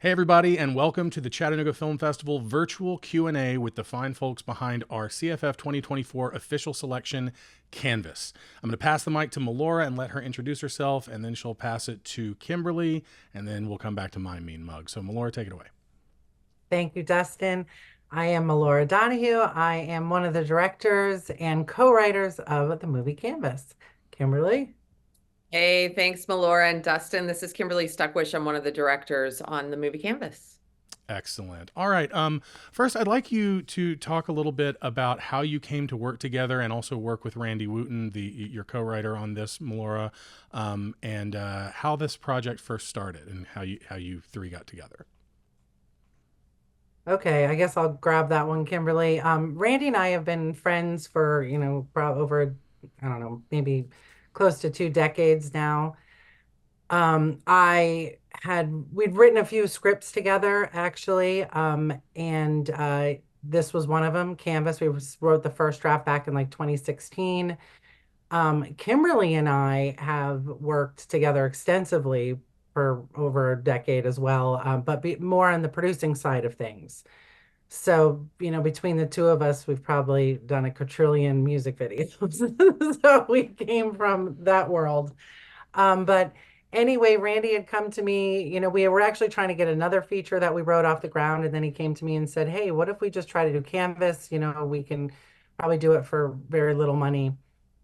Hey everybody, and welcome to the Chattanooga Film Festival virtual Q&A with the fine folks behind our CFF 2024 official selection, Canvas. I'm going to pass the mic to Melora and let her introduce herself, and then she'll pass it to Kimberly, and then we'll come back to my mean mug. So Melora, take it away. Thank you, Dustin. I am Melora Donahue. I am one of the directors and co-writers of the movie Canvas. Kimberly? Hey, thanks, Melora and Dustin. This is Kimberly Stuckwish. I'm one of the directors on the movie Canvas. Excellent. All right. First, I'd like you to talk a little bit about how you came to work together and also work with Randy Wooten, your co-writer on this, Melora, and how this project first started and how you three got together. Okay, I guess I'll grab that one, Kimberly. Randy and I have been friends for, probably over, I don't know, maybe close to 2 decades now. We'd written a few scripts together actually, and this was one of them, Canvas. Wrote the first draft back in like 2016. Kimberly and I have worked together extensively for over a decade as well, but more on the producing side of things. So, between the two of us, we've probably done a quadrillion music videos. So we came from that world. But anyway, Randy had come to me. We were actually trying to get another feature that we wrote off the ground. And then he came to me and said, "Hey, what if we just try to do Canvas? We can probably do it for very little money.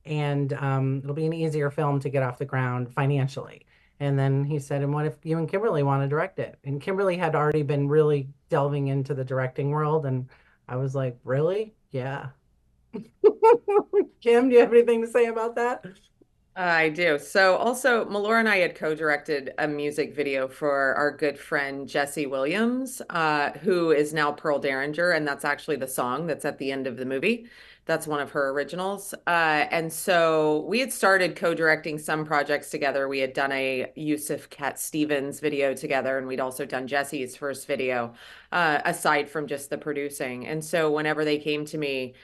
And it'll be an easier film to get off the ground financially." And then he said, "And what if you and Kimberly want to direct it?" And Kimberly had already been really delving into the directing world. And I was like, "Really? Yeah." Kim, do you have anything to say about that? I do. So also, Melora and I had co-directed a music video for our good friend Jesse Williams, who is now Pearl Derringer, and that's actually the song that's at the end of the movie. That's one of her originals. And so we had started co-directing some projects together. We had done a Yusuf Cat Stevens video together, and we'd also done Jesse's first video, aside from just the producing. And so whenever they came to me,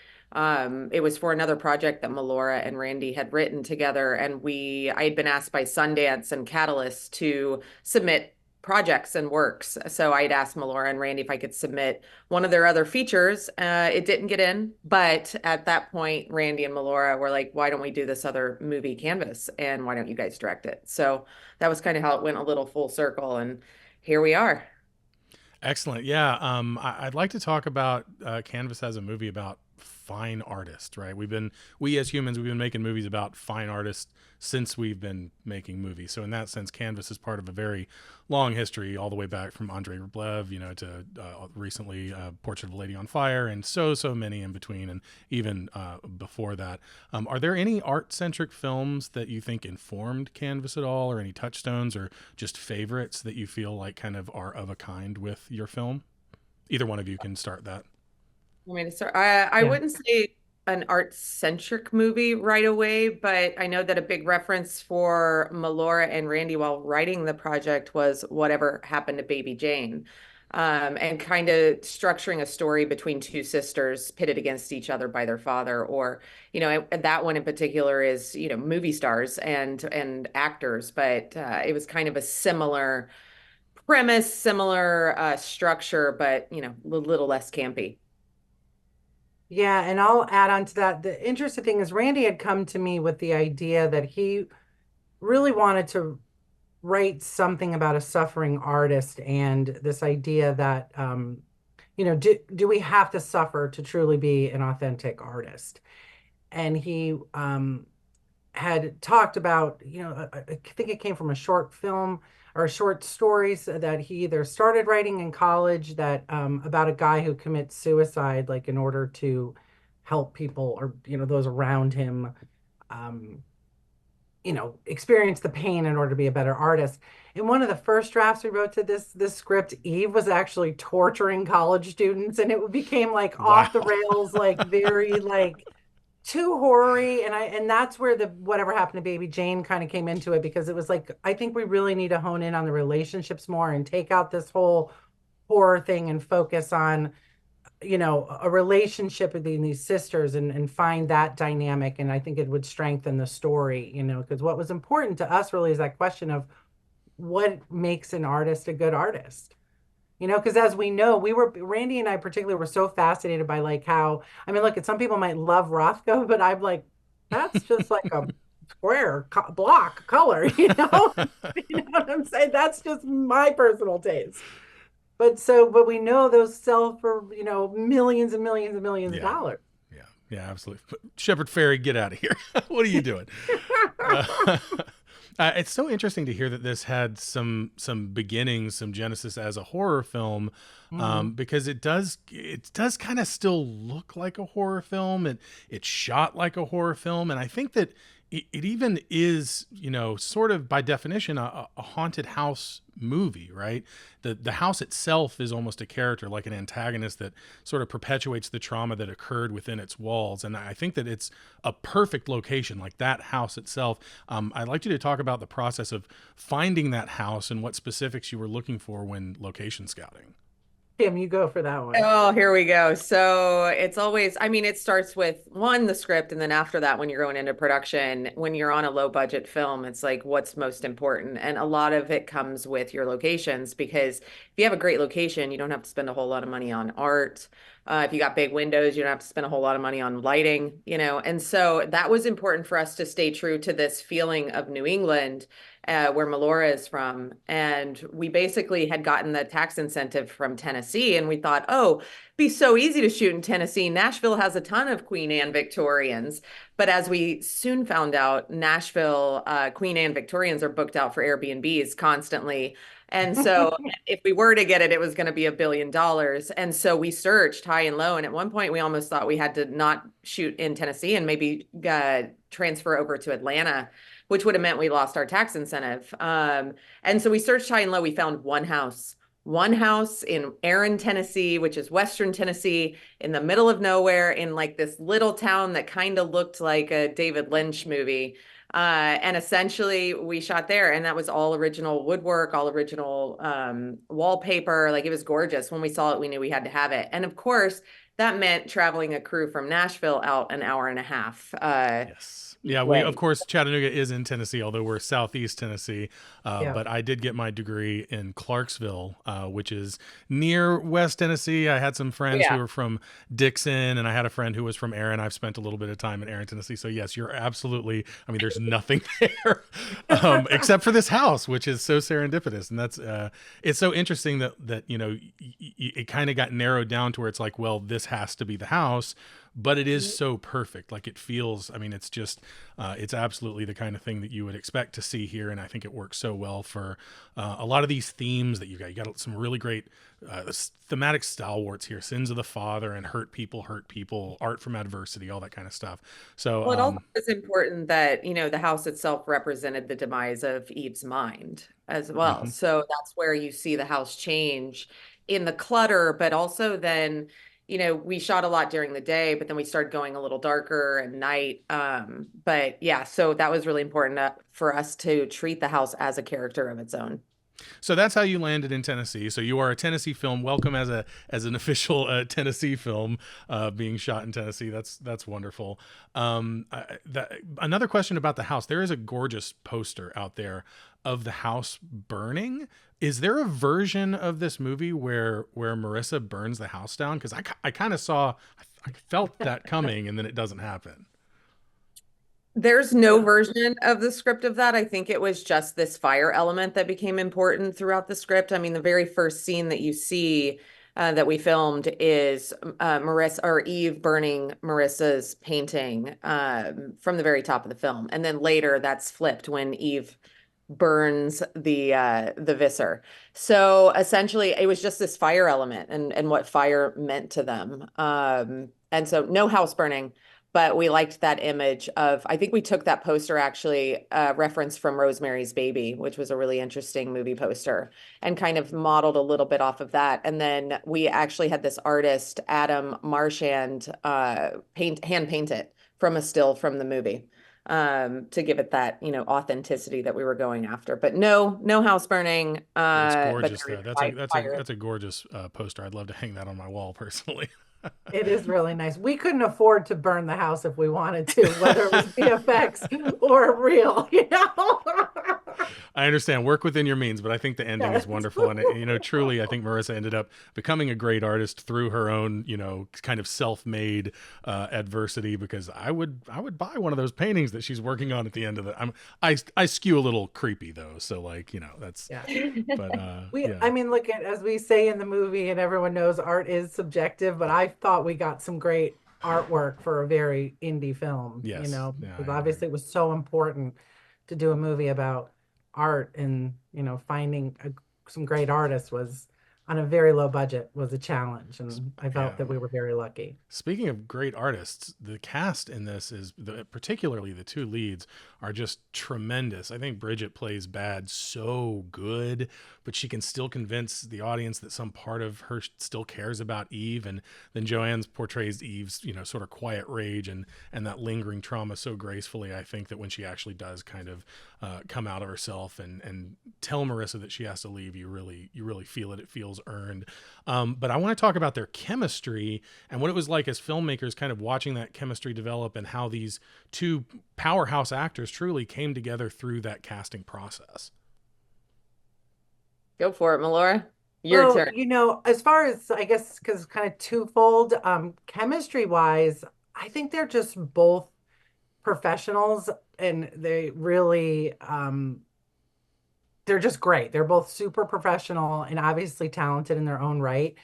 it was for another project that Melora and Randy had written together, and I had been asked by Sundance and Catalyst to submit projects and works. So I'd asked Melora and Randy if I could submit one of their other features. It didn't get in, but at that point, Randy and Melora were like, "Why don't we do this other movie Canvas? And why don't you guys direct it?" So that was kind of how it went a little full circle, and here we are. Excellent. Yeah. I'd like to talk about Canvas as a movie about fine artists, right? We as humans, we've been making movies about fine artists since we've been making movies. So in that sense, Canvas is part of a very long history, all the way back from Andrei Rublev, to recently Portrait of a Lady on Fire, and so many in between, and even before that. Are there any art-centric films that you think informed Canvas at all, or any touchstones, or just favorites that you feel like kind of are of a kind with your film? Either one of you can start that. I mean, so I Yeah. wouldn't say an art-centric movie right away, but I know that a big reference for Melora and Randy while writing the project was Whatever Happened to Baby Jane, and kind of structuring a story between two sisters pitted against each other by their father, or and that one in particular is movie stars and actors, but it was kind of a similar premise, similar structure, but a little less campy. Yeah, and I'll add on to that. The interesting thing is Randy had come to me with the idea that he really wanted to write something about a suffering artist and this idea that do we have to suffer to truly be an authentic artist? And he had talked about, I think it came from a short film or short stories that he either started writing in college that about a guy who commits suicide, like in order to help people or, those around him, um, experience the pain in order to be a better artist. In one of the first drafts we wrote to this script, Eve was actually torturing college students, and it became like off the Wow. rails, like very like too horror-y. And that's where the Whatever Happened to Baby Jane kind of came into it, because it was like, I think we really need to hone in on the relationships more and take out this whole horror thing and focus on, a relationship between these sisters, and find that dynamic. And I think it would strengthen the story, because what was important to us really is that question of what makes an artist a good artist. Because as we know, Randy and I particularly were so fascinated by like how, I mean, look, some people might love Rothko, but I'm like, that's just like a square block color, you know? You know what I'm saying? That's just my personal taste. But we know those sell for, millions and millions and millions of Yeah. dollars. Yeah. Yeah, absolutely. Shepherd Fairy, get out of here. What are you doing? Uh, it's so interesting to hear that this had some beginnings, some genesis as a horror film, Hmm. because it does kind of still look like a horror film. It's shot like a horror film, and I think that it even is, sort of by definition, a haunted house movie, right? The house itself is almost a character, like an antagonist that sort of perpetuates the trauma that occurred within its walls. And I think that it's a perfect location, like that house itself. I'd like you to talk about the process of finding that house and what specifics you were looking for when location scouting. Kim, you go for that one. Oh, here we go. So it's always, I mean, it starts with one, the script, and then after that, when you're going into production, when you're on a low budget film, it's like what's most important. And a lot of it comes with your locations because if you have a great location, you don't have to spend a whole lot of money on art. If you got big windows, you don't have to spend a whole lot of money on lighting, you know. And so that was important for us to stay true to this feeling of New England, where Melora is from. And we basically had gotten the tax incentive from Tennessee, and we thought, oh, it'd be so easy to shoot in Tennessee. Nashville has a ton of Queen Anne Victorians. But as we soon found out, Nashville Queen Anne Victorians are booked out for Airbnbs constantly. And so if we were to get it, it was going to be $1 billion. And so we searched high and low. And at one point, we almost thought we had to not shoot in Tennessee and maybe transfer over to Atlanta, which would have meant we lost our tax incentive. And so we searched high and low. We found one house in Erin, Tennessee, which is Western Tennessee, in the middle of nowhere, in like this little town that kind of looked like a David Lynch movie. And essentially, we shot there, and that was all original woodwork, all original wallpaper. Like it was gorgeous. When we saw it, we knew we had to have it. And of course, that meant traveling a crew from Nashville out an hour and a half Yes. each Yeah, we of way. course Chattanooga is in Tennessee, although we're southeast Tennessee. Yeah. But I did get my degree in Clarksville, which is near West Tennessee. I had some friends who Yeah. were from Dixon, and I had a friend who was from Erin. I've spent a little bit of time in Erin, Tennessee. So yes, you're absolutely. I mean, there's nothing there except for this house, which is so serendipitous, and that's it's so interesting that it kind of got narrowed down to where it's like, well, this has to be the house, but it is so perfect. Like it feels, I mean, it's just, it's absolutely the kind of thing that you would expect to see here. And I think it works so well for a lot of these themes that you got. You got some really great thematic stalwarts here: sins of the father and hurt people, art from adversity, all that kind of stuff. So, Well, it also is important that, the house itself represented the demise of Eve's mind as well. mhm. So that's where you see the house change in the clutter, but also then, we shot a lot during the day, but then we started going a little darker at night. But yeah, so that was really important for us to treat the house as a character of its own. So that's how you landed in Tennessee. So you are a Tennessee film. Welcome as an official Tennessee film being shot in Tennessee. That's wonderful. Another question about the house. There is a gorgeous poster out there of the house burning. Is there a version of this movie where Marissa burns the house down? Because I kind of saw, I felt that coming, and then it doesn't happen. There's no version of the script of that. I think it was just this fire element that became important throughout the script. I mean, the very first scene that you see that we filmed is Marissa or Eve burning Marissa's painting from the very top of the film, and then later that's flipped when Eve burns the visser. So essentially, it was just this fire element and what fire meant to them. And so no house burning, but we liked that image of, I think we took that poster actually, reference from Rosemary's Baby, which was a really interesting movie poster, and kind of modeled a little bit off of that. And then we actually had this artist, Adam Marchand, hand paint it from a still from the movie, to give it that, authenticity that we were going after. But no house burning, It's but gorgeous there is though. That's a fire. that's a gorgeous poster. I'd love to hang that on my wall personally. It is really nice. We couldn't afford to burn the house if we wanted to, whether it was VFX or real, you know? I understand. Work within your means, but I think the ending is Yes. wonderful. And, truly, I think Marissa ended up becoming a great artist through her own, kind of self-made adversity, because I would buy one of those paintings that she's working on at the end of it. I skew a little creepy though. So like, that's, Yeah. but yeah. I mean, look at, as we say in the movie, and everyone knows art is subjective, but I thought we got some great artwork for a very indie film, Yes. Yeah, because I agree. obviously it was so important to do a movie about art, and, finding some great artists was on a very low budget was a challenge. And I felt Yeah. that we were very lucky. Speaking of great artists, the cast in this particularly the two leads are just tremendous. I think Bridget plays Bad so good, but she can still convince the audience that some part of her still cares about Eve, and then Joanne portrays Eve's, sort of quiet rage and that lingering trauma so gracefully. I think that when she actually does kind of come out of herself and tell Marissa that she has to leave, you really feel it. It feels earned. But I want to talk about their chemistry and what it was like as filmmakers, kind of watching that chemistry develop, and how these two powerhouse actors truly came together through that casting process. Go for it, Melora. Your Well, turn. as far as, I guess, because kind of twofold, chemistry wise, I think they're just both professionals, and they really, they're just great. They're both super professional and obviously talented in their own right.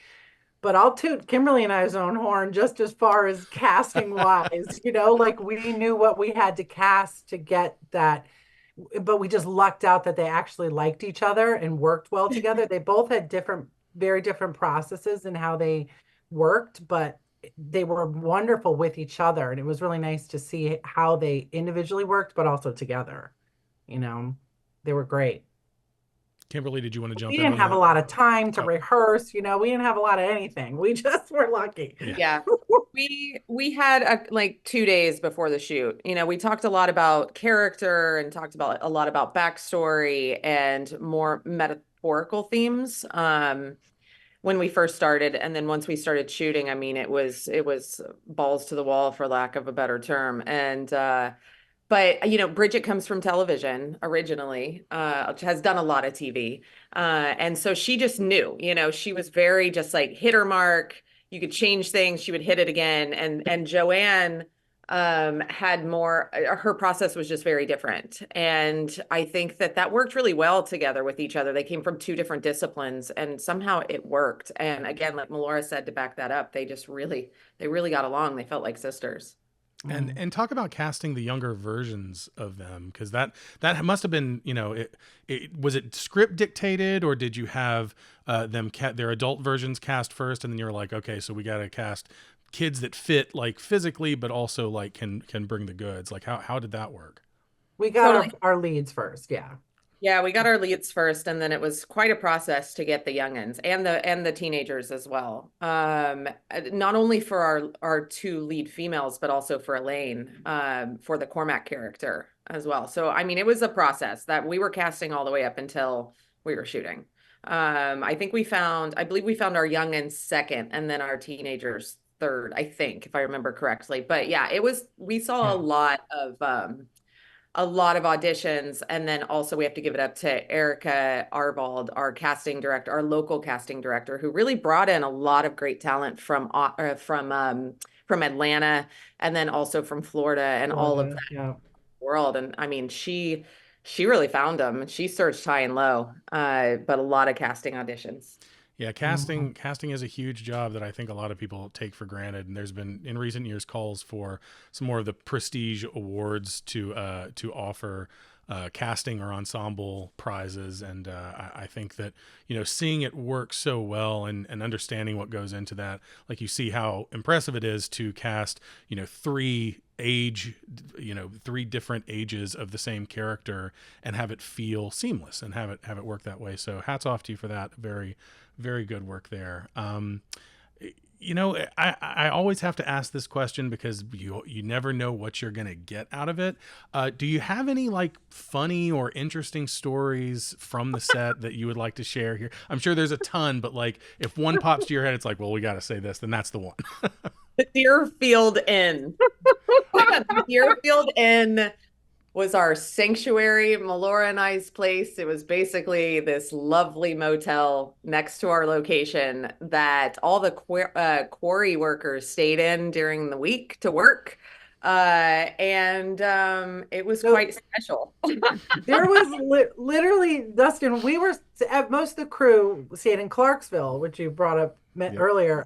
But I'll toot Kimberly and I's own horn just as far as casting wise, like we knew what we had to cast to get that, but we just lucked out that they actually liked each other and worked well together. They both had very different processes in how they worked, but they were wonderful with each other. And it was really nice to see how they individually worked, but also together. You know, they were great. Kimberly, did you want to We jump in didn't on have a that? lot of time to Oh, rehearse, we didn't have a lot of anything. We just were lucky. yeah. Yeah. We had like 2 days before the shoot. We talked a lot about character and talked about a lot about backstory and more metaphorical themes when we first started. And then once we started shooting, I mean, it was balls to the wall, for lack of a better term. And but Bridget comes from television originally, has done a lot of TV. And so she just knew, she was very just like hit her mark. You could change things, she would hit it again. And Joanne had more, her process was just very different. And I think that worked really well together with each other. They came from two different disciplines, and somehow it worked. And again, like Melora said, to back that up, they really got along. They felt like sisters. And talk about casting the younger versions of them, because that must have been, it was it script dictated, or did you have their adult versions cast first, and then you're like, okay, so we got to cast kids that fit like physically but also like can bring the goods. Like how did that work? We got Totally. our leads first. Yeah. Yeah, we got our leads first, and then it was quite a process to get the youngins and the teenagers as well. Not only for our two lead females, but also for Elaine, for the Cormac character as well. So I mean, it was a process that we were casting all the way up until we were shooting. I believe we found our youngins second, and then our teenagers third, I think, if I remember correctly. But yeah, we saw Yeah. a lot of auditions. And then also we have to give it up to Erica Arbald, our casting director, our local casting director, who really brought in a lot of great talent from Atlanta, and then also from Florida and all of Florida. that Yeah. world. And I mean, she really found them. She searched high and low, but a lot of casting auditions. Yeah, casting is a huge job that I think a lot of people take for granted, and there's been in recent years calls for some more of the prestige awards to offer casting or ensemble prizes, and I think that seeing it work so well and understanding what goes into that, like you see how impressive it is to cast three different ages of the same character and have it feel seamless and have it work that way. So hats off to you for that. Very, very good work there. I always have to ask this question because you never know what you're going to get out of it. Do you have any like funny or interesting stories from the set that you would like to share here? I'm sure there's a ton, but like if one pops to your head, it's like, well, we got to say this, then that's the one. The Deerfield Inn. The Deerfield Inn was our sanctuary, Melora and I's place. It was basically this lovely motel next to our location that all the quarry workers stayed in during the week to work. And it was So quite special. there was literally, Dustin, we were at most of the crew stayed in Clarksville, which you brought up Yep. earlier.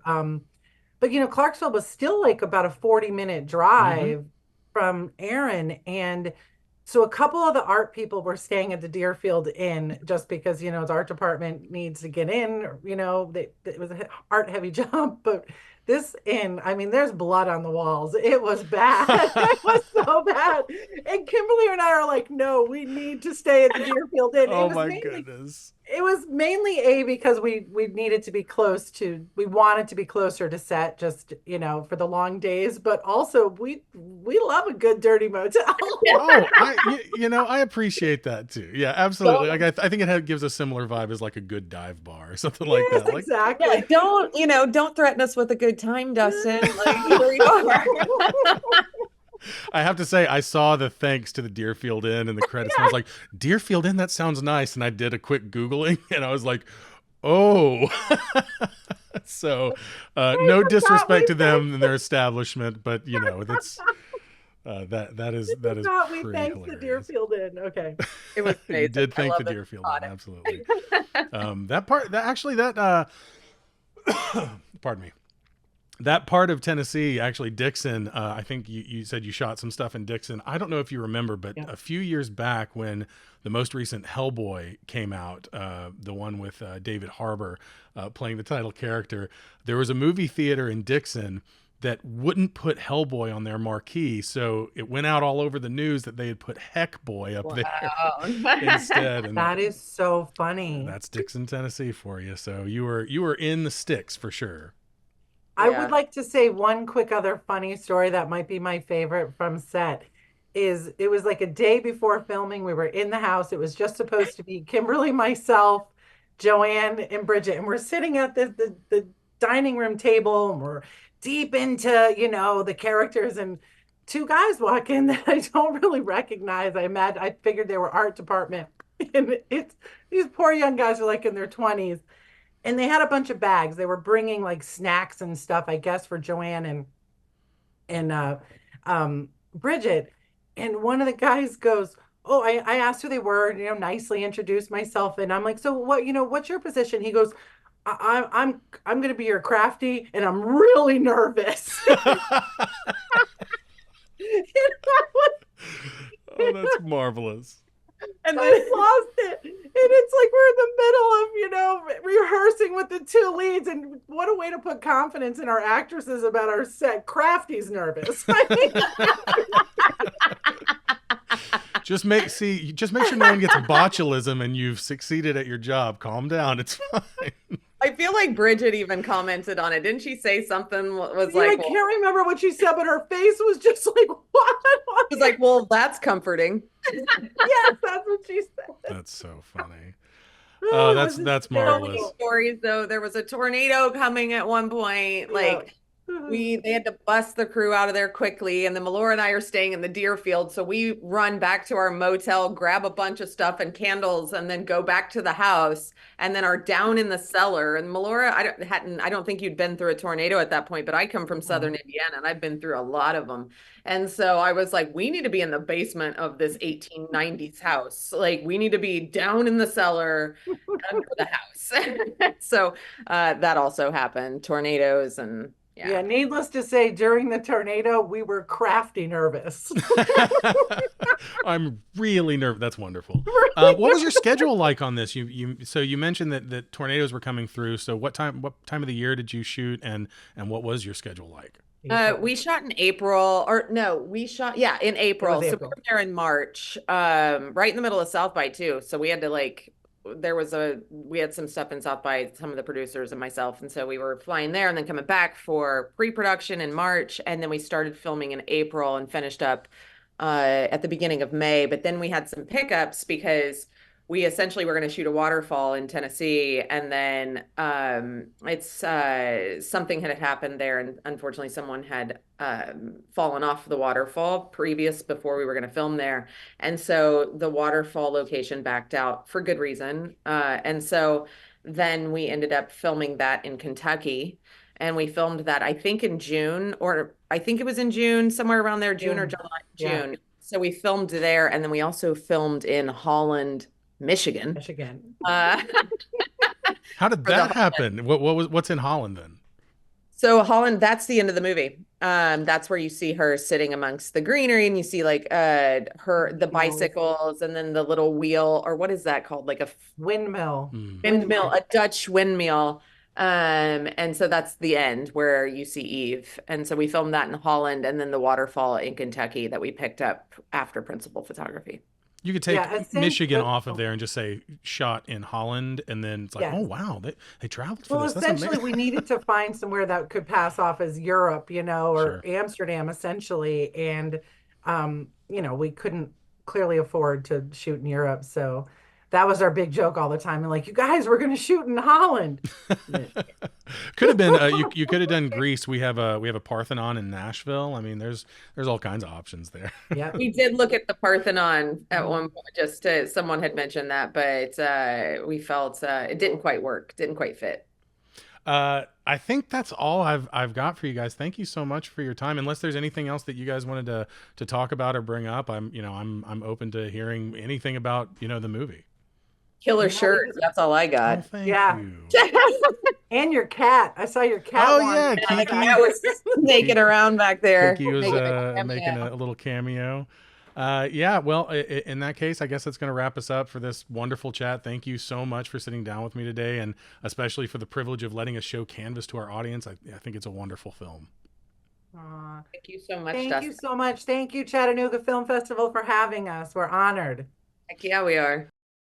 But Clarksville was still like about a 40-minute Hmm. drive from Aaron. And so a couple of the art people were staying at the Deerfield Inn just because, the art department needs to get in, it was an art heavy job. But this inn, I mean, there's blood on the walls. It was bad. It was so bad. And Kimberly and I are like, no, we need to stay at the Deerfield Inn. Oh my goodness. It was mainly because we needed to be we wanted to be closer to set just, for the long days, but also we love a good dirty motel. Oh, I appreciate that too. Yeah, absolutely. Like I think it gives a similar vibe as like a good dive bar or something like Yes, that. Like, Yeah, exactly. don't threaten us with a good time, Dustin. Like, here we are. I have to say, I saw the thanks to the Deerfield Inn in the credits, and I was like, Deerfield Inn, that sounds nice. And I did a quick Googling, and I was like, oh. So, no I forgot disrespect we to them and their establishment, but that's I that is forgot we pretty thanked the hilarious. Deerfield Inn. Okay. It was You amazing. did I thank the love it. Deerfield Got Inn, absolutely. That part, that actually, that pardon me, that part of Tennessee, actually, Dixon, I think you said you shot some stuff in Dixon. I don't know if you remember, but Yeah. a few years back when the most recent Hellboy came out, the one with David Harbour playing the title character, there was a movie theater in Dixon that wouldn't put Hellboy on their marquee. So it went out all over the news that they had put Heck Boy up there Wow. instead. And That is so funny. that's Dixon, Tennessee for you. So you were in the sticks for sure. I would Yeah. like to say one quick other funny story that might be my favorite from set is it was like a day before filming. We were in the house. It was just supposed to be Kimberly, myself, Joanne, and Bridget. And we're sitting at the dining room table and we're deep into, the characters and two guys walk in that I don't really recognize. I figured they were art department. And it's these poor young guys are like in their 20s and they had a bunch of bags. They were bringing like snacks and stuff, I guess, for Joanne and Bridget. And one of the guys goes, "Oh, I asked who they were, nicely introduced myself, and I'm like, so what, what's your position?" He goes, I'm gonna be your crafty, and I'm really nervous." Oh, that's marvelous. And then I lost it. And it's like we're in the middle of, rehearsing with the two leads. And what a way to put confidence in our actresses about our set. Crafty's nervous. I mean, Just make sure no one gets botulism and you've succeeded at your job. Calm down. It's fine. I feel like Bridget even commented on it. Didn't she say something was I like, can't remember what she said, but her face was just like, what? was like, well, that's comforting. Yes, that's what she said. That's so funny. Oh, Oh, it that's was that's So many marvelous. hysterical. stories though. There was a tornado coming at one point. Yeah. Like they had to bust the crew out of there quickly. And then Melora and I are staying in the Deerfield. So we run back to our motel, grab a bunch of stuff and candles, and then go back to the house and then are down in the cellar. And Melora, I don't think you'd been through a tornado at that point, but I come from Southern Indiana and I've been through a lot of them. And so I was like, we need to be in the basement of this 1890s house. Like we need to be down in the cellar under the house. So that also happened. Tornadoes and Yeah, yeah. needless to say, during the tornado, we were crafty nervous. I'm really nervous. That's wonderful. Really What was your nervous. schedule like on this? So you mentioned that tornadoes were coming through. So what time of the year did you shoot, and what was your schedule like? April. We shot in April, or no, we shot, yeah, in It was April. So we April. were there in March, right in the middle of South by too. So we had to we had some stuff in South by, some of the producers and myself. And so we were flying there and then coming back for pre-production in March. And then we started filming in April and finished up at the beginning of May. But then we had some pickups because we essentially were going to shoot a waterfall in Tennessee, and then it's something had happened there, and unfortunately, someone had fallen off the waterfall previous before we were going to film there, and so the waterfall location backed out for good reason, and so then we ended up filming that in Kentucky. And we filmed that, I think, in June, or I think it was in June, somewhere around there, June or June. July, Yeah. June. So we filmed there, and then we also filmed in Holland, Michigan. Michigan. Uh, How did for the that happen? What's in Holland then? So Holland, that's the end of the movie. That's where you see her sitting amongst the greenery, and you see like the bicycles, and then the little wheel, or what is that called? Like a Windmill. windmill, a Dutch windmill. And so that's the end where you see Eve. And so we filmed that in Holland, and then the waterfall in Kentucky that we picked up after principal photography. You could take Yeah, I think Michigan that- off of there and just say shot in Holland, and then it's like, Yes. oh wow, they traveled for Well, this. That's essentially, amazing. we needed to find somewhere that could pass off as Europe, or Sure. Amsterdam, essentially. And, we couldn't clearly afford to shoot in Europe. So that was our big joke all the time. And like, you guys, we're going to shoot in Holland. Could have been you could have done Greece. We have a Parthenon in Nashville. I mean, there's all kinds of options there. Yeah. We did look at the Parthenon at one point, someone had mentioned that, but we felt it didn't quite work, didn't quite fit. I think that's all I've got for you guys. Thank you so much for your time. Unless there's anything else that you guys wanted to talk about or bring up, I'm open to hearing anything about the movie. Killer shirt, that's all I Oh, got. thank Yeah. you. And your cat. I saw your cat. Oh, wandering. yeah, The Kiki. cat was naked around back there. Kiki was Making making a little cameo. Yeah, well, in that case, I guess that's going to wrap us up for this wonderful chat. Thank you so much for sitting down with me today, and especially for the privilege of letting us show Canvas to our audience. I think it's a wonderful film. Aw. Thank you so much, Thank Dustin. you so much. Thank you, Chattanooga Film Festival, for having us. We're honored. Heck yeah, we are.